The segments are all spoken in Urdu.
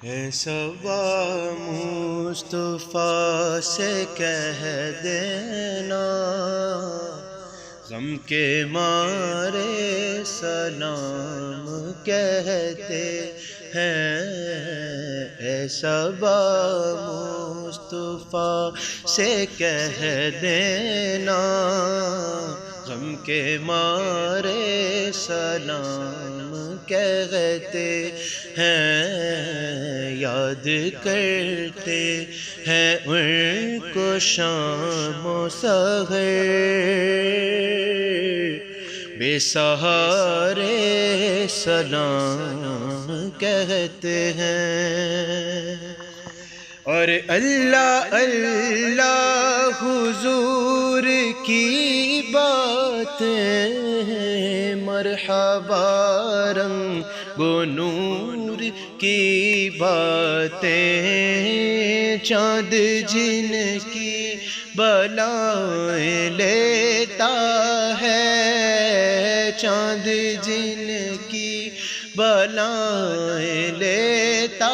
ہے صبا مصطفیٰ سے کہہ دینا، غم کے مارے سلام کہتے ہیں۔ اے صبا مصطفیٰ سے کہہ دینا، غم کے مارے سلام کہتے ہیں۔ یاد کرتے ہیں ان کو شام و سحر، بے سہارے سلام کہتے ہیں۔ اور اللہ اللہ حضور کی باتیں، مرحبا رنگ و نور کی باتیں، چاند جن کی بلائیں لیتا ہے، چاند جن کی بلائیں لیتا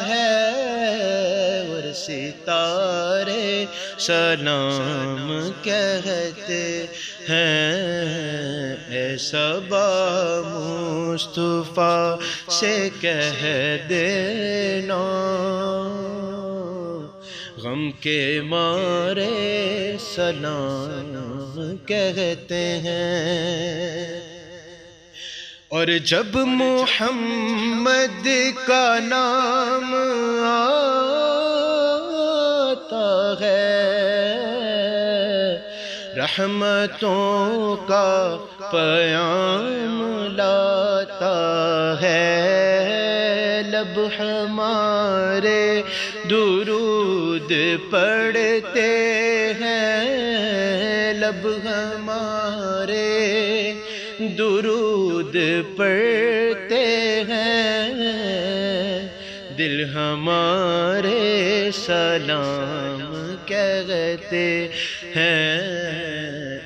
ہے، اور ستارے سلام کہتے ہیں۔ اے صبا مصطفیٰ سے کہہ دینا، غم کے مارے سلام کہتے ہیں۔ اور جب محمد کا نام آتا ہے، رحمتوں کا پیام لاتا ہے، لب ہمارے درود پڑھتے ہیں، لب ہمارے درود پڑھتے ہیں، دل ہمارے سلام کہتے ہیں۔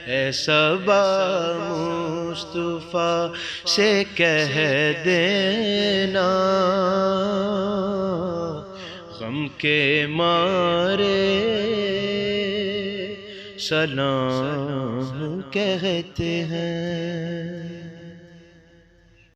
اے صبا مصطفیٰ سے کہہ دینا، غم کے مارے سلام کہتے ہیں۔